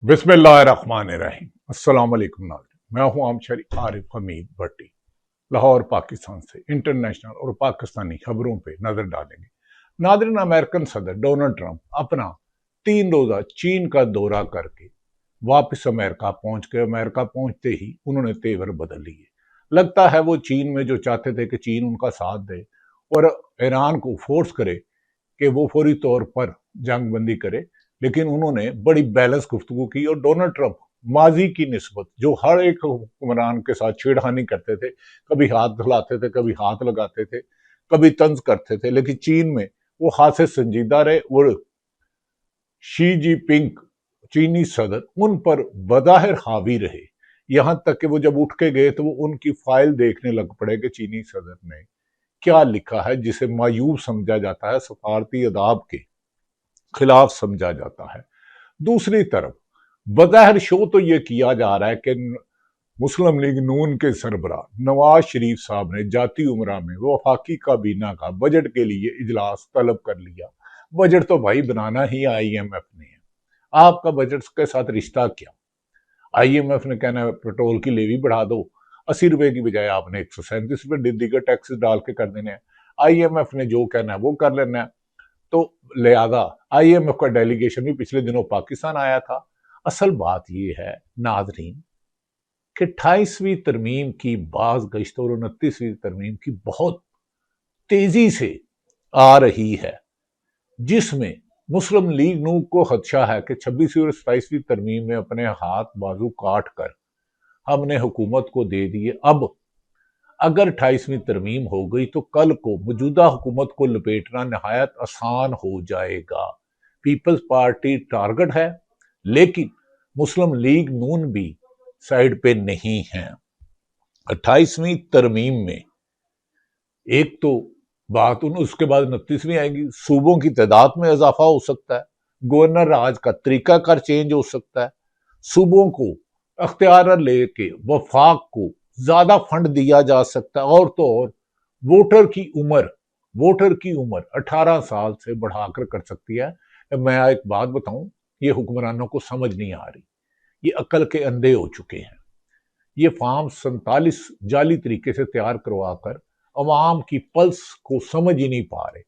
बिस्मिल्लाहिर्रहमानिर्रहीम। अस्सलाम वालेकुम नाज़रीन, मैं हूं आमशरी आरिफ हमीद भट्टी। लाहौर पाकिस्तान से इंटरनेशनल और पाकिस्तानी खबरों पे नजर डालेंगे। नाज़रीन, अमेरिकन सदर डोनाल्ड ट्रंप अपना 3 रोज़ा चीन का दौरा करके वापस अमेरिका पहुंच गए। अमेरिका पहुंचते ही उन्होंने तेवर बदल लिए। लगता है वो चीन में जो चाहते थे कि चीन उनका साथ दे और ईरान को फोर्स करे कि वो फौरी तौर पर जंग बंदी करे, लेकिन उन्होंने बड़ी बैलेंस गुफ्तगू की। और डोनाल्ड ट्रंप माजी की निस्बत जो हर एक हुक्मरान के साथ छेड़खानी करते थे, कभी हाथ धुलाते थे, कभी हाथ लगाते थे, कभी तंज करते थे, लेकिन चीन में वो हाथ से संजीदा रहे। और शी जीपिंग चीनी सदर उन पर बज़ाहिर हावी रहे। यहां तक कि वो जब उठ के गए तो वो उनकी फाइल देखने लग पड़े कि चीनी सदर ने क्या लिखा है, जिसे मायूब समझा जाता है, सफारती अदाब के खिलाफ समझा जाता है। दूसरी तरफ बज़ाहिर शो तो यह किया जा रहा है कि मुस्लिम लीग नून के सरबराह नवाज शरीफ साहब ने जाती उमरा में वफाकी काबीना का बजट के लिए इजलास तलब कर लिया। बजट तो भाई बनाना ही IMF ने है, आपका बजट के साथ रिश्ता क्या? IMF ने कहना है पेट्रोल की लेवी बढ़ा दो, 80 रुपए की बजाय आपने 137 रुपए दीगर टैक्सेस डाल के कर देने हैं। IMF ने जो कहना है वो कर लेना है। तो लिहाजा IMF का डेलीगेशन भी पिछले दिनों पाकिस्तान आया था। असल बात यह है नाजरीन कि 28वीं तरमीम की बाज गश्त और 29वीं तरमीम की बहुत तेजी से आ रही है, जिसमें मुस्लिम लीग नून को खदशा है कि 26वीं और 27वीं तरमीम में अपने हाथ बाजू काट कर हमने हुकूमत को दे दिए। अब अगर 28वीं तरमीम हो गई तो कल को मौजूदा हुकूमत को लपेटना नहायत आसान हो जाएगा। पीपल्स पार्टी टारगेट है, लेकिन मुस्लिम लीग नून भी साइड पे नहीं है। 28वीं तरमीम में एक तो बात उसके बाद 29वीं आएगी, सूबों की तादाद में इजाफा हो सकता है, गवर्नर राज का तरीकाकार चेंज हो सकता है, सूबों को अख्तियार लेके वफाक को ज्यादा फंड दिया जा सकता है, और तो और वोटर की उम्र 18 साल से बढ़ाकर कर सकती है। मैं एक बात बताऊं, ये हुक्मरानों को समझ नहीं आ रही, ये अकल के अंधे हो चुके हैं। ये फॉर्म 47 जाली तरीके से तैयार करवाकर अवाम की पल्स को समझ ही नहीं पा रहे।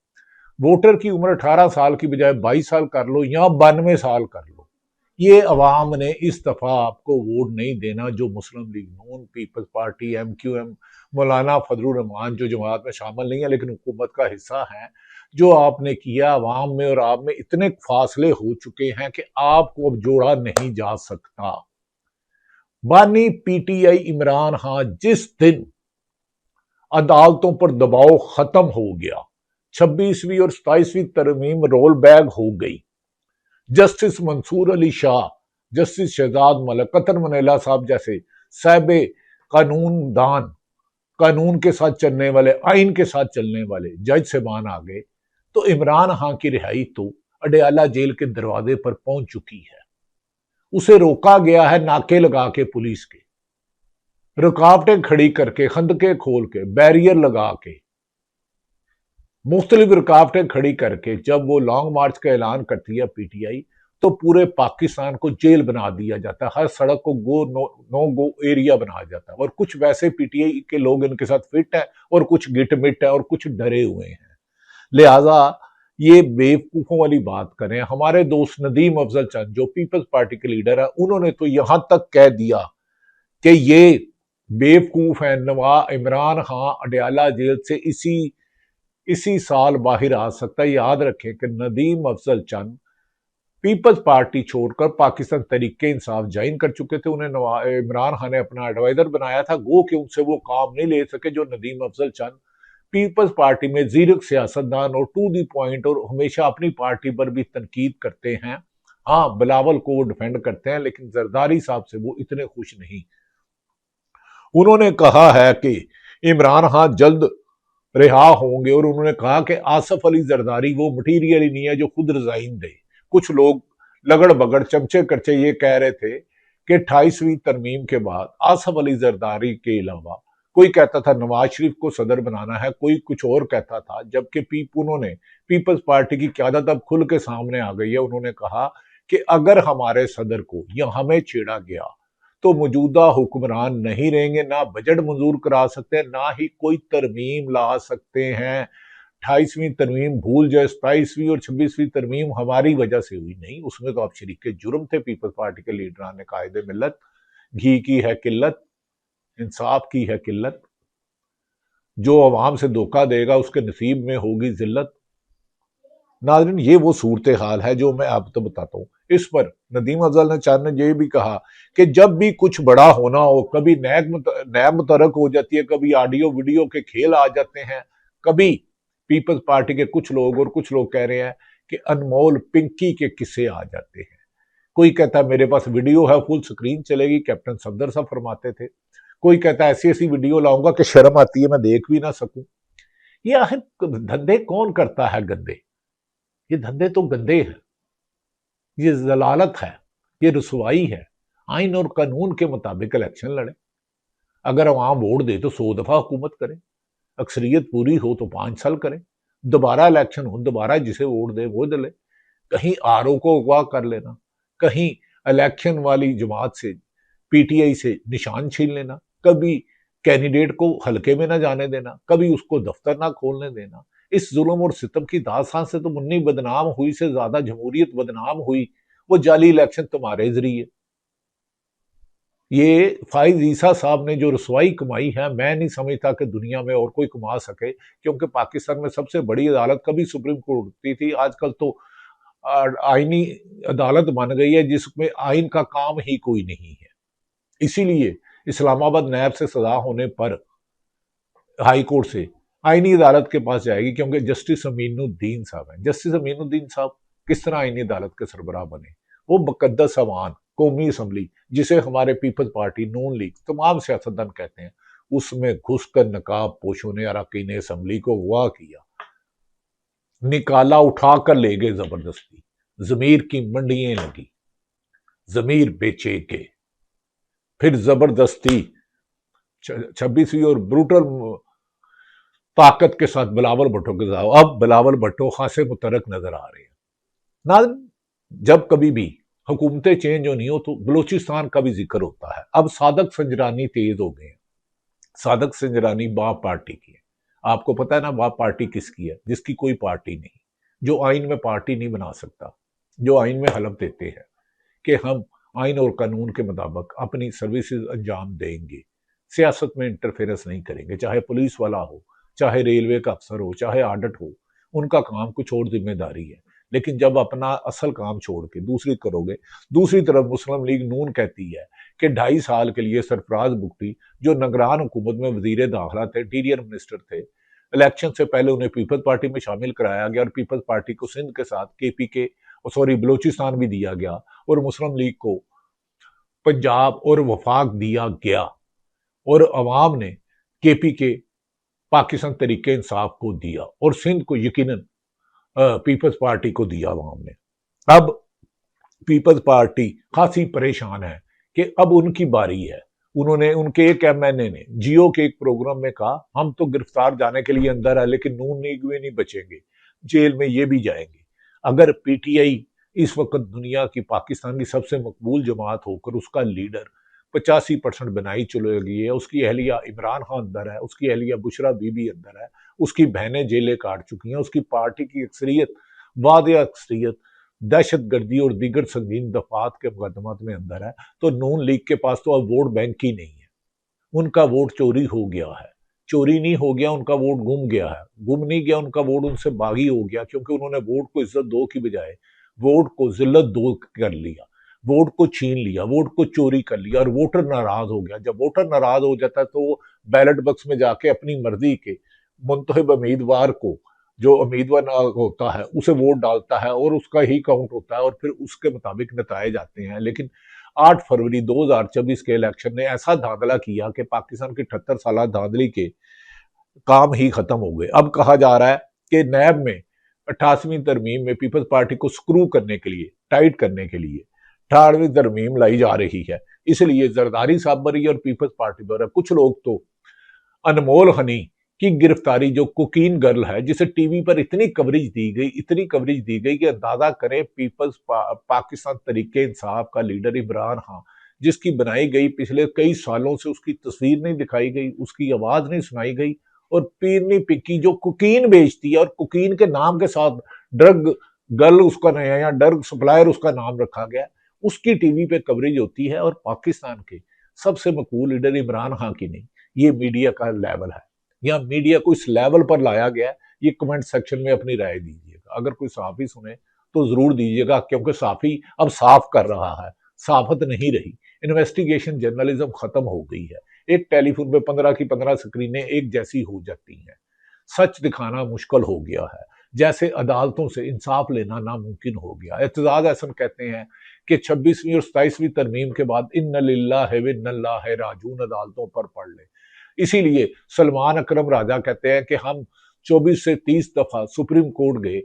वोटर की उम्र 18 साल की बजाय 22 साल कर लो या 92 साल कर लो, ये अवाम ने इस दफा आपको वोट नहीं देना। जो मुस्लिम लीग नून, पीपल्स पार्टी, MQM, मौलाना फजलुर रहमान जो जमात में शामिल नहीं है लेकिन हुकूमत का हिस्सा है, जो आपने किया अवाम में और आप में इतने फासले हो चुके हैं कि आपको अब जोड़ा नहीं जा सकता। बानी PTI इमरान खान जिस दिन अदालतों पर दबाव खत्म हो गया, 26वीं और 27वीं तरमीम रोल बैक हो गई, जस्टिस मंसूर अली शाह, जस्टिस शहजाद मलिक, कतर मनेला साहब जैसे साहबे कानून दान, कानून के साथ चलने वाले, आइन के साथ चलने वाले जज साहबान आ गए, तो इमरान खान की रिहाई तो अडयाला जेल के दरवाजे पर पहुंच चुकी है। उसे रोका गया है नाके लगा के, पुलिस के रुकावटें खड़ी करके, खंदके खोल के, बैरियर लगा के, मुख्तलिफ रुकावटें खड़ी करके जब वो लॉन्ग मार्च का ऐलान करती है PTI, तो पूरे पाकिस्तान को जेल बना दिया जाता है, हर सड़क को नो गो एरिया बनाया जाता है। और कुछ वैसे PTI के लोग इनके साथ फिट है और कुछ गिट मिट है और कुछ डरे हुए हैं। लिहाजा ये बेवकूफों वाली बात करें। हमारे दोस्त नदीम अफजल चंद जो पीपल्स पार्टी के लीडर है, उन्होंने तो यहां तक कह दिया कि ये बेवकूफ है, इमरान खान अडयाला जेल से इसी साल बाहर आ सकता है। याद रखें कि नदीम अफजल चंद पीपल्स पार्टी छोड़कर पाकिस्तान तरीके इंसाफ ज्वाइन कर चुके थे। उन्हें इमरान खान ने अपना एडवाइजर बनाया था, गो कि उनसे वो काम नहीं ले सके। जो नदीम अफजल चंद पीपल्स पार्टी में जीरक सियासतदान और टू दी पॉइंट और हमेशा अपनी पार्टी पर भी तनकीद करते हैं। हाँ, बिलावल को वो डिफेंड करते हैं, लेकिन जरदारी साहब से वो इतने खुश नहीं। उन्होंने कहा है कि इमरान खान जल्द रिहा होंगे, और उन्होंने कहा कि आसफ अली जरदारी वो मटीरियल ही नहीं है जो खुद रिजाइन दे। कुछ लोग लगड़ बगड़ चमचे करचे ये कह रहे थे कि 28वीं तरमीम के बाद आसफ अली जरदारी के अलावा कोई कहता था नवाज शरीफ को सदर बनाना है, कोई कुछ और कहता था, जबकि उन्होंने पीपल्स पार्टी की क्यादत अब खुल के सामने आ गई है। उन्होंने कहा कि अगर हमारे सदर को या हमें छेड़ा गया तो मौजूदा हुक्मरान नहीं रहेंगे, ना बजट मंजूर करा सकते हैं, ना ही कोई तरमीम ला सकते हैं। 28वीं तरमीम भूल जाए, 27वीं और 26वीं तरमीम हमारी वजह से हुई नहीं, उसमें तो आप शरीके जुर्म थे। पीपल्स पार्टी के लीडरान ने कायदे मिल्लत, घी की है किल्लत, इंसाफ की है किल्लत, जो अवाम से धोखा देगा उसके नसीब में होगी जिल्लत। नाज़रीन, ये वो सूरत हाल है जो मैं आपको बताता हूँ। इस पर नदीम अफजल चांद ने ये भी कहा कि जब भी कुछ बड़ा होना हो, कभी नैब मुतरक हो जाती है, कभी ऑडियो वीडियो के खेल आ जाते हैं, कभी पीपल्स पार्टी के कुछ लोग और कुछ लोग कह रहे हैं कि अनमोल पिंकी के किस्से आ जाते हैं। कोई कहता है मेरे पास वीडियो है, फुल स्क्रीन चलेगी, कैप्टन सफदर साहब फरमाते थे। कोई कहता है ऐसी ऐसी वीडियो लाऊंगा कि शर्म आती है, मैं देख भी ना सकूं। ये आखिर धंधे कौन करता है गंदे? ये धंधे तो गंदे हैं, ये जलालत है, ये रसवाई है। आइन और कानून के मुताबिक इलेक्शन लड़े। अगर अवाम वोट दे तो 100 दफा हुकूमत करे, अक्सरियत पूरी हो तो 5 साल करे, दोबारा इलेक्शन हो, दोबारा जिसे वोट दे वो दले। कहीं आरओ को अगवा कर लेना, कहीं इलेक्शन वाली जमात से, पीटीआई से निशान छीन लेना, कभी कैंडिडेट को हल्के में ना जाने देना, कभी उसको दफ्तर ना खोलने देना। इस जुल्म और सितम की दास्तान से तो मुन्नी बदनाम हुई से ज्यादा जमहूरियत बदनाम हुई। वो जाली इलेक्शन तुम्हारे जरिए। ये फाइज ईसा साहब ने जो रसवाई कमाई है, मैं नहीं समझता कि दुनिया में और कोई कमा सके, क्योंकि पाकिस्तान में सबसे बड़ी अदालत कभी सुप्रीम कोर्ट होती थी, आजकल तो आईनी अदालत बन गई है जिसमें आइन का काम ही कोई नहीं है। इसीलिए इस्लामाबाद नैब से सजा होने पर हाई कोर्ट से आईनी अदालत के पास जाएगी, क्योंकि जस्टिस अमीनुद्दीन साहब हैं। जस्टिस अमीनुद्दीन साहब किस तरह आईनी अदालत के सरबराह बने? वो मुकद्दस अवान कौमी असम्बली, जिसे हमारे पीपल्स पार्टी, नून लीग, तमाम सियासतदान कहते हैं, उसमें घुसकर नकाब पोशों ने अरकान असम्बली को अगवा किया, निकाला, उठाकर ले गए जबरदस्ती। जमीर की मंडियां लगी, जमीर बेचे के, फिर जबरदस्ती 26वीं और ब्रूटल ताकत के साथ बिलावल भुट्टो के साथ अब बिलावल भुट्टो खासे मुतरक नजर आ रहे हैं। ना जब कभी भी हुकूमतें चेंज होनी हो तो बलूचिस्तान का भी जिक्र होता है। अब सादक संजरानी तेज हो गए हैं। सादक संजरानी बाप पार्टी की है। आपको पता है ना बाप पार्टी किसकी है? जिसकी कोई पार्टी नहीं, जो आइन में पार्टी नहीं बना सकता, जो आइन में हलफ देते हैं कि हम आइन और कानून के मुताबिक अपनी सर्विसेज अंजाम देंगे, सियासत में इंटरफेरेंस नहीं करेंगे, चाहे पुलिस वाला हो, चाहे रेलवे का अफसर हो, चाहे ऑडिट हो, उनका काम कुछ और जिम्मेदारी है। लेकिन जब अपना असल काम छोड़ के दूसरी करोगे। दूसरी तरफ मुस्लिम लीग नून कहती है कि 2.5 साल के लिए सरफराज बुगटी, जो निगरान हुकूमत में वजीर दाखिला थे, इंटीरियर मिनिस्टर थे, इलेक्शन से पहले उन्हें पीपल्स पार्टी में शामिल कराया गया और पीपल्स पार्टी को सिंध के साथ केपीके, सॉरी बलूचिस्तान भी दिया गया, और मुस्लिम लीग को पंजाब और वफाक दिया गया, और अवाम ने केपीके पाकिस्तान तरीके इंसाफ को दिया, और सिंध को यकीनन पीपल्स पार्टी को दिया अवाम ने। अब पीपल्स पार्टी खासी परेशान है कि अब उनकी बारी है। उन्होंने, उनके एक एमएनए ने जियो के एक प्रोग्राम में कहा, हम तो गिरफ्तार जाने के लिए अंदर है, लेकिन नून लीग में नहीं बचेंगे, जेल में ये भी जाएंगे। अगर पीटीआई इस वक्त दुनिया की, पाकिस्तान की सबसे मकबूल जमात होकर उसका लीडर 85% बनाई चले गई है, उसकी अहलिया इमरान खान अंदर है, उसकी अहलिया बुशरा बीबी अंदर है, उसकी बहनें जेलें काट चुकी हैं, उसकी पार्टी की अक्सरियत, वादे अक्सरियत दहशत गर्दी और दीगर संगीन दफात के मुकदमात में अंदर है, तो नून लीग के पास तो अब वोट बैंक ही नहीं है। उनका वोट चोरी हो गया है। चोरी नहीं हो गया, उनका वोट गुम गया है। गुम नहीं गया, उनका वोट उनसे बागी हो गया, क्योंकि उन्होंने वोट को इज्जत दो की बजाय वोट को जिल्लत दो कर लिया, वोट को छीन लिया, वोट को चोरी कर लिया, और वोटर नाराज हो गया। जब वोटर नाराज हो जाता है तो वो बैलेट बॉक्स में जाके अपनी मर्जी के मुंतखब उम्मीदवार को, जो उम्मीदवार होता है, उसे वोट डालता है, और उसका ही काउंट होता है, और फिर उसके मुताबिक नताए जाते हैं। लेकिन 8 फरवरी 2024 के इलेक्शन ने ऐसा धांधला किया कि पाकिस्तान की 78 साल धांधली के काम ही खत्म हो गए। अब कहा जा रहा है कि नैब में 88वीं तरमीम में पीपल्स पार्टी को स्क्रू करने के लिए, टाइट करने के लिए 18वीं तरमीम लाई जा रही है। इसलिए जरदारी साहब बरी और पीपल्स पार्टी पर कुछ लोग तो अनमोल हनी की गिरफ्तारी, जो कोकीन गर्ल है, जिसे टीवी पर इतनी कवरेज दी गई कि अंदाजा करें पीपल्स पाकिस्तान तरीके इंसाफ का लीडर इमरान खान, जिसकी बनाई गई पिछले कई सालों से उसकी तस्वीर नहीं दिखाई गई, उसकी आवाज नहीं सुनाई गई, और पीरनी पिक्की जो कोकीन बेचती है और कोकीन के नाम के साथ ड्रग गर्ल उसका नया या ड्रग सप्लायर उसका नाम रखा गया, उसकी टीवी पे कवरेज होती है, और पाकिस्तान के सबसे मकबूल लीडर इमरान खान की नहीं। ये मीडिया का लेवल है, या मीडिया को इस लेवल पर लाया गया है। ये कमेंट सेक्शन में अपनी राय दीजिएगा, अगर कोई सहाफी सुने तो जरूर दीजिएगा, क्योंकि सहाफी अब साफ कर रहा है, साफत नहीं रही। इन्वेस्टिगेशन जर्नलिज्म खत्म हो गई है। एक टेलीफोन पे 15 की 15 स्क्रीनें एक जैसी हो जाती हैं। सच दिखाना मुश्किल हो गया है, जैसे अदालतों से इंसाफ लेना नामुमकिन हो गया। एतजाज हसन कहते हैं कि 26वीं और 27वीं तरमीम के बाद इन्ना लिल्लाहि व इन्ना इलैहि राजिऊन अदालतों पर पढ़ ले। इसीलिए सलमान अकरम राजा कहते हैं कि हम 24 से 30 दफा सुप्रीम कोर्ट गए,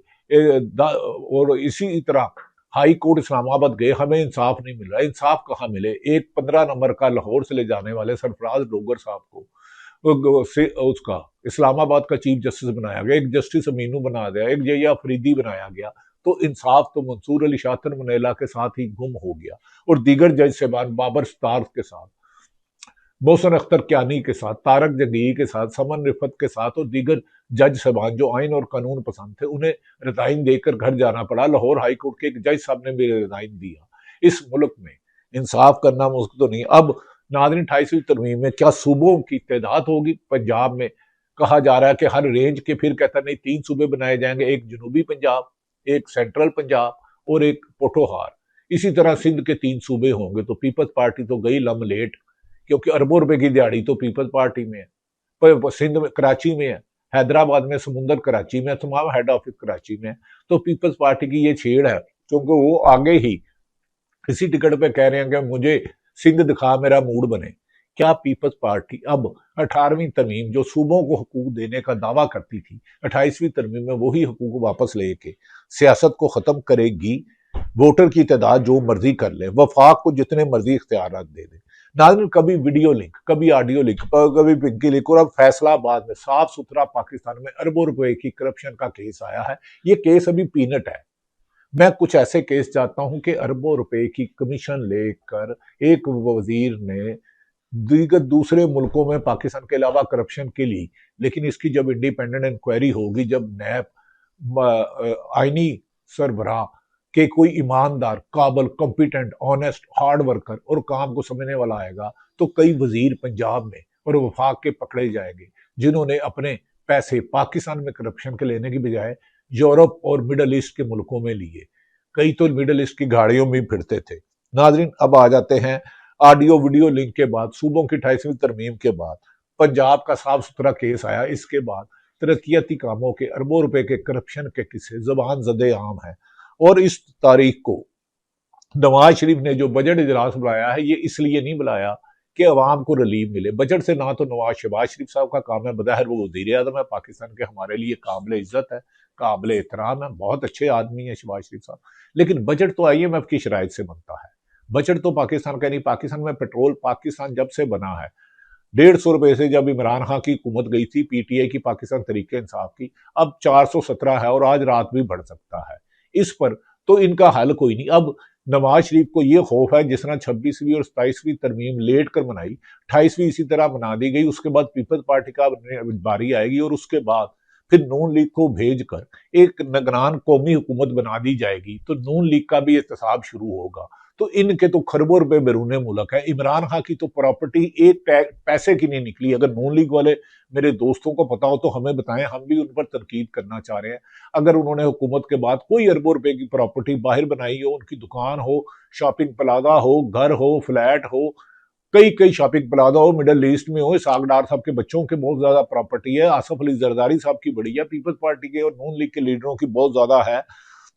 और इसी तरह हाई कोर्ट इस्लामाबाद गए, हमें इंसाफ नहीं मिल रहा। इंसाफ कहाँ मिले? एक 15 नंबर का लाहौर से ले जाने वाले सरफराज डोगर साहब को उसका इस्लामाबाद का चीफ जस्टिस बनाया गया, एक जस्टिस अमीनू बना दिया, एक जया फरीदी बनाया गया, तो इंसाफ तो मंसूर अली शातिर मनेला के साथ ही गुम हो गया, और दीगर जज साहबान बाबर स्टार के साथ, मोहसन अख्तर क्यानी के साथ, तारक जंगीरी के साथ, समन रिफत के साथ, और दीगर जज साहबान जो आइन और कानून पसंद थे, उन्हें रिजाइन देकर घर जाना पड़ा। लाहौर हाई कोर्ट के एक जज साहब ने भी रिजाइन दिया। इस मुल्क में इंसाफ करना मुश्किल तो नहीं। अब नाज़रीन 28वीं तरमीम में क्या सूबों की तादाद होगी? पंजाब में कहा जा रहा है कि हर रेंज के, फिर कहता नहीं 3 सूबे बनाए जाएंगे, एक जनूबी पंजाब, एक सेंट्रल पंजाब और एक पोठोहार। इसी तरह सिंध के 3 सूबे होंगे। तो पीपल्स पार्टी तो गई लम लेट, क्योंकि अरबों रुपए की दिहाड़ी तो पीपल्स पार्टी में है, पर सिंध में कराची में है, हैदराबाद में समुंदर कराची में, तमाम हेड ऑफिस कराची में है। तो पीपल्स पार्टी की ये छेड़ है, क्योंकि वो आगे ही इसी टिकट पे कह रहे हैं कि मुझे सिंध दिखा, मेरा मूड बने। क्या पीपल्स पार्टी अब 18वीं तरमीम जो सूबों को हकूक देने का दावा करती थी, 28वीं तरमीम में वही हकूक वापस लेके सियासत को खत्म करेगी? वोटर की तादाद जो मर्जी कर ले, वफाक को जितने मर्जी इख्तियार दे दे। नाज़रीन, कभी वीडियो लिंक, कभी ऑडियो लिंक, कभी पिंकी लिंक, और अब फैसलाबाद में साफ सुथरा पाकिस्तान में अरबों रुपए की करप्शन का केस आया है। ये केस अभी पीनट है। मैं कुछ ऐसे केस चाहता हूं कि अरबों रुपए की कमीशन लेकर एक वजीर ने दीगर दूसरे मुल्कों में पाकिस्तान के अलावा करप्शन के लिए, लेकिन इसकी जब इंडिपेंडेंट इंक्वायरी होगी, जब नैब आईनी सरबराह के कोई ईमानदार, काबल, कॉम्पिटेंट, ऑनेस्ट, हार्ड वर्कर और काम को समझने वाला आएगा, तो कई वजीर पंजाब में और वफाक के पकड़े जाएंगे, जिन्होंने अपने पैसे पाकिस्तान में करप्शन के लेने की बजाय यूरोप और मिडल ईस्ट के मुल्कों में लिए। कई तो मिडल ईस्ट की गाड़ियों में फिरते थे। नाजरीन, अब आ जाते हैं ऑडियो वीडियो लिंक के बाद, सूबों की 28वीं तरमीम के बाद पंजाब का साफ सुथरा केस आया। इसके बाद तरक्याती कामों के अरबों रुपए के करप्शन के किस्से जबान जदे आम है। और इस तारीख को नवाज शरीफ ने जो बजट इजलास बुलाया है, ये इसलिए नहीं बुलाया कि अवाम को रिलीफ मिले। बजट से ना तो नवाज शहबाज शरीफ साहब का काम है, बज़ाहिर वो वज़ीर आज़म है पाकिस्तान के, हमारे लिए काबिल इज्जत है, काबिल एहतराम है, बहुत अच्छे आदमी है शहबाज शरीफ साहब। लेकिन बजट तो IMF की शराइत से बनता है। बजट तो पाकिस्तान का नहीं। पाकिस्तान में पेट्रोल, पाकिस्तान जब से बना है 150 रुपए से, जब इमरान खान की हुकूमत गई थी, PTI की, पाकिस्तान तरीके इंसाफ की, अब 417 है और आज रात भी बढ़ सकता है। इस पर तो इनका हल कोई नहीं। अब नवाज शरीफ को यह खौफ है, जिस तरह 26वीं और 27वीं तरमीम लेट कर बनाई, 28वीं इसी तरह बना दी गई, उसके बाद पीपल्स पार्टी का बारी आएगी और उसके बाद फिर नून लीग को भेजकर एक निगरान कौमी हुकूमत बना दी जाएगी, तो नून लीग का भी एहतसाब शुरू होगा। तो इनके तो खरबों रुपए बैरूने मुल्क है। इमरान खान की तो प्रॉपर्टी एक पैसे की नहीं निकली। अगर नून लीग वाले मेरे दोस्तों को पता हो तो हमें बताएं, हम भी उन पर तनकीद करना चाह रहे हैं। अगर उन्होंने हुकूमत के बाद कोई अरबों रुपए की प्रॉपर्टी बाहर बनाई हो, उनकी दुकान हो, शॉपिंग प्लाजा हो, घर हो, फ्लैट हो, कई शॉपिंग प्लाजा हो, मिडल ईस्ट में हो, इसाक डार साहब के बच्चों की बहुत ज्यादा प्रॉपर्टी है, आसफ अली जरदारी साहब की बड़ी है, पीपल्स पार्टी के और नून लीग के लीडरों की बहुत ज्यादा है।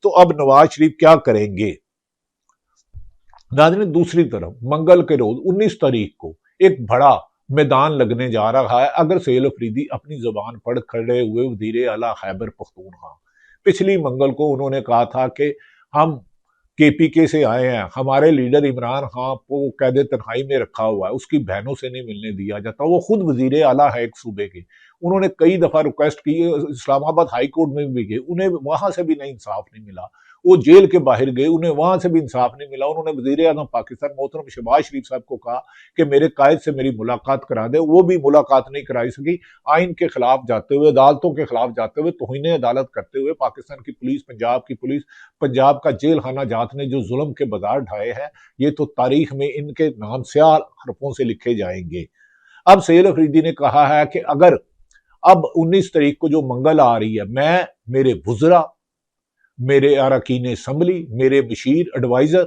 तो अब नवाज शरीफ क्या करेंगे? नाज़रीन, दूसरी तरफ मंगल के रोज 19 तारीख को एक बड़ा मैदान लगने जा रहा है अगर सैयद अफरीदी अपनी जबान पढ़ खड़े हुए वजीर आला खैबर पख्तूनख्वा। पिछली मंगल को उन्होंने कहा था कि हम केपीके से आए हैं, हमारे लीडर इमरान खान को कैद तन्हाई में रखा हुआ है, उसकी बहनों से नहीं मिलने दिया जाता। वो खुद वजीर आला है एक सूबे के, उन्होंने कई दफा रिक्वेस्ट की, इस्लामाबाद हाई कोर्ट में भी गए, उन्हें वहां से भी नहीं इंसाफ नहीं मिला। वो जेल के बाहर गए, उन्हें वहां से भी इंसाफ नहीं मिला। उन्होंने वजीर आजम पाकिस्तान मोहतरम शहबाज शरीफ साहब को कहा कि मेरे कायद से मेरी मुलाकात करा दे, वो भी मुलाकात नहीं कराई सकी। आइन के खिलाफ जाते हुए, अदालतों के खिलाफ जाते हुए, तौहीन अदालत करते हुए पाकिस्तान की पुलिस, पंजाब की पुलिस, पंजाब का जेल खाना जात ने जो जुल्म के बाजार ढाए हैं, ये तो तारीख में इनके नाम स्याह हरफों से लिखे जाएंगे। अब सैयद अफरीदी ने कहा है कि अगर अब 19 तारीख को जो मंगल आ रही है, मैं, मेरे वुजरा, मेरे अरकान असम्बली, मेरे बशीर एडवाइजर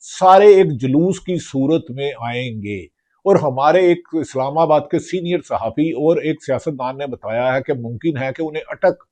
सारे एक जुलूस की सूरत में आएंगे। और हमारे एक इस्लामाबाद के सीनियर सहाफी और एक सियासतदान ने बताया है कि मुमकिन है कि उन्हें अटक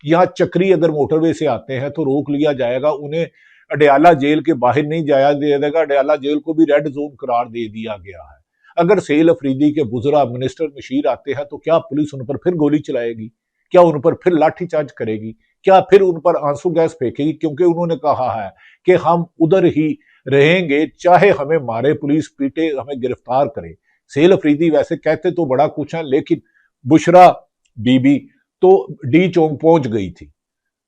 या चक्री अगर मोटरवे से आते हैं तो रोक लिया जाएगा, उन्हें अडयाला जेल के बाहर नहीं जाया जाएगा। अडयाला जेल को भी रेड जोन करार दे दिया गया है। अगर सैयद अफरीदी के बुजुर्ग मिनिस्टर बशीर आते हैं तो क्या पुलिस उन पर फिर गोली चलाएगी? क्या उन पर फिर लाठीचार्ज करेगी? क्या फिर उन पर आंसू गैस फेंकेगी? क्योंकि उन्होंने कहा है कि हम उधर ही रहेंगे, चाहे हमें मारे, पुलिस पीटे, हमें गिरफ्तार करे। सैयद अफरीदी वैसे कहते तो बड़ा कुछ है, लेकिन बुशरा बीबी तो डी चौक पहुंच गई थी।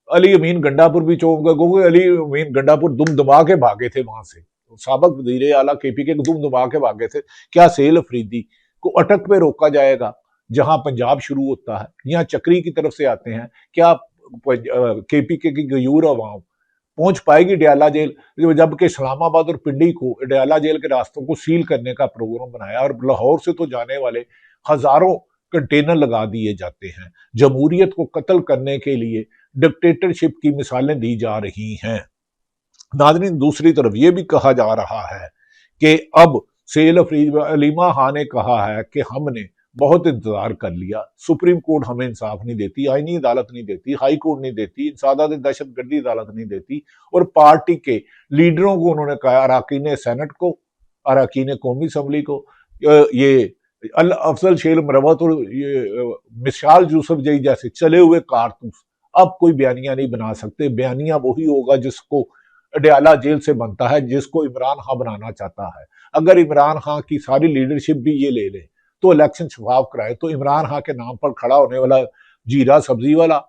अली अमीन गंडापुर भी चौक गए, अली अमीन गंडापुर दुम दबा के भागे थे वहां से, साबिक वजीर आला केपी के दुम दबा के भागे थे। क्या सैयद अफरीदी को अटक पे रोका जाएगा जहां पंजाब शुरू होता है, या चक्री की तरफ से आते हैं? क्या केपी के की गयूर अवाम पहुंच पाएगी डयाला जेल? जबकि इस्लामाबाद और पिंडी को डयाला जेल के रास्तों को सील करने का प्रोग्राम बनाया, और लाहौर से तो जाने वाले हजारों कंटेनर लगा दिए जाते हैं। जमहूरियत को कत्ल करने के लिए डिक्टेटरशिप की मिसालें दी जा रही हैं। नाज़रीन, दूसरी तरफ यह भी कहा जा रहा है कि अब सैयद अफरीदी, अलीमा खान ने कहा है कि हमने बहुत इंतजार कर लिया, सुप्रीम कोर्ट हमें इंसाफ नहीं देती, आईनी अदालत नहीं देती, हाई कोर्ट नहीं देती, इंसादात दहशतगर्दी अदालत नहीं देती। और पार्टी के लीडरों को उन्होंने कहा, अरकान सेनेट को, अरकान कौमी असम्बली को, ये अल अफजल शेर मरवत और मिसाल यूसुफ जई जैसे चले हुए कारतूस अब कोई बयानिया नहीं बना सकते। बयानिया वही होगा जिसको अडयाला जेल से बनता है, जिसको इमरान खान बनाना चाहता है। अगर इमरान खान की सारी लीडरशिप भी ये ले ले तो इलेक्शन शफाफ कराए, तो इमरान खान के नाम पर खड़ा होने वाला जीरा सब्जी वाला,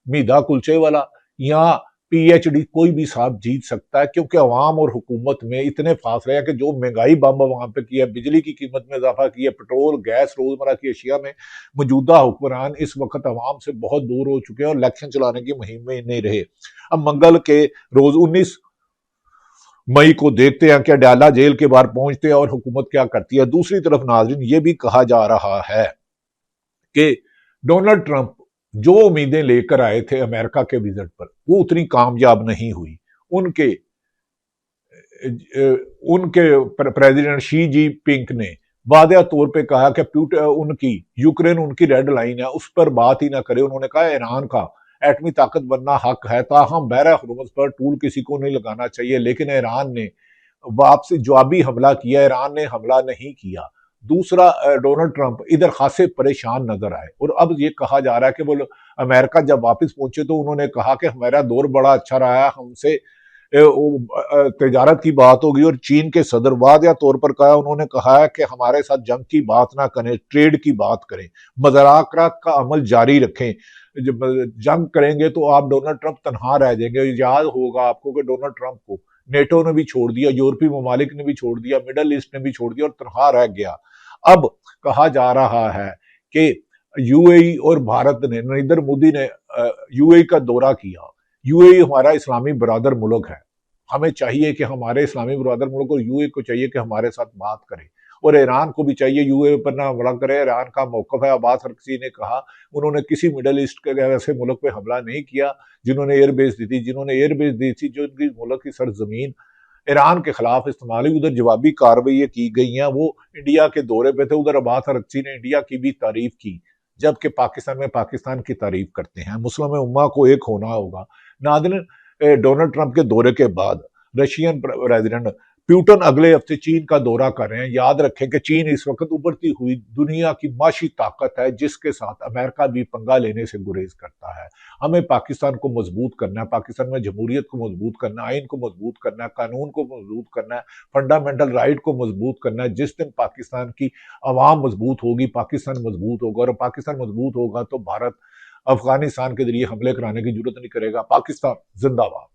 मीदा कुलचे वाला या पीएचडी कोई भी साहब जीत सकता है, क्योंकि अवाम और हुकूमत में इतने फासले हैं कि जो महंगाई बम वहां पे की है, बिजली की कीमत में इजाफा किया, पेट्रोल गैस रोजमर्रा की अशिया में मौजूदा हुक्मरान इस वक्त अवाम से बहुत दूर हो चुके हैं और इलेक्शन चलाने की मुहिम में नहीं रहे। अब मंगल के रोज 19 मई को देखते हैं कि अडयाला जेल के बाहर पहुंचते हैं और हुकूमत क्या करती है। दूसरी तरफ नाज़रीन, ये भी कहा जा रहा है कि डोनाल्ड ट्रंप जो उम्मीदें लेकर आए थे अमेरिका के विजिट पर, वो उतनी कामयाब नहीं हुई। उनके प्रेसिडेंट शी जी पिंक ने वादे तौर पे कहा कि उनकी यूक्रेन उनकी रेड लाइन है, उस पर बात ही ना करे। उन्होंने कहा ईरान का एटमी ताकत बनना हक है, ताहम बहरा हुर्मुज़ पर टूल किसी को नहीं लगाना चाहिए। लेकिन ईरान ने वापसी जवाबी हमला किया, ईरान ने हमला नहीं किया। दूसरा, डोनाल्ड ट्रंप इधर खासे परेशान नजर आए और अब ये कहा जा रहा है कि वो अमेरिका जब वापस पहुंचे तो उन्होंने कहा कि हमारा दौर बड़ा अच्छा रहा है, हमसे तजारत की बात होगी। और चीन के सदर वादिया तौर पर कहा, उन्होंने कहा है कि हमारे साथ जंग की बात ना करें, ट्रेड की बात करें, मुज़ाकरात का अमल जारी रखें। जब जंग करेंगे तो आप डोनाल्ड ट्रंप तनहा रह जाएंगे। याद होगा आपको कि डोनाल्ड ट्रंप को नेटो ने भी छोड़ दिया, यूरोपीय ममालिक ने भी छोड़ दिया, मिडल ईस्ट ने भी छोड़ दिया और तनहा रह गया। अब कहा जा रहा है कि यूएई और भारत ने, नरेंद्र मोदी ने यूएई का दौरा किया। यूएई हमारा इस्लामी बरादर मुल्क है, हमें चाहिए कि हमारे इस्लामी बरादर मुल्क और यूएई को चाहिए कि हमारे साथ बात करें, और ईरान को भी चाहिए यूएई पर ना हमला करे। ईरान का मौकफ है, अब्बास अरक्ची ने कहा, उन्होंने किसी मिडल ईस्ट के ऐसे मुल्क पे हमला नहीं किया जिन्होंने एयरबेस दी थी। जिन्होंने एयरबेस दी थी जो उनकी मुल्क की सरजमीन ईरान के खिलाफ इस्तेमाल हुई, उधर जवाबी कार्रवाई की गई हैं। वो इंडिया के दौरे पे थे, उधर अब्बास अरक्ची ने इंडिया की भी तारीफ की, जबकि पाकिस्तान में पाकिस्तान की तारीफ करते हैं। मुस्लिम उम्मा को एक होना होगा। नाज़रीन, डोनाल्ड ट्रंप के दौरे के बाद रशियन प्रेसिडेंट प्यूटन अगले हफ्ते चीन का दौरा कर रहे हैं। याद रखें कि चीन इस वक्त उभरती हुई दुनिया की माशी ताकत है, जिसके साथ अमेरिका भी पंगा लेने से गुरेज करता है। हमें पाकिस्तान को मजबूत करना है, पाकिस्तान में जमहूरियत को मजबूत करना है, आइन को मजबूत करना है, कानून को मजबूत करना है, फंडामेंटल राइट को मजबूत करना है। जिस दिन पाकिस्तान की आवाम मजबूत होगी, पाकिस्तान मजबूत होगा, और पाकिस्तान मजबूत होगा तो भारत अफगानिस्तान के जरिए हमले कराने की जरूरत नहीं करेगा। पाकिस्तान जिंदाबाद।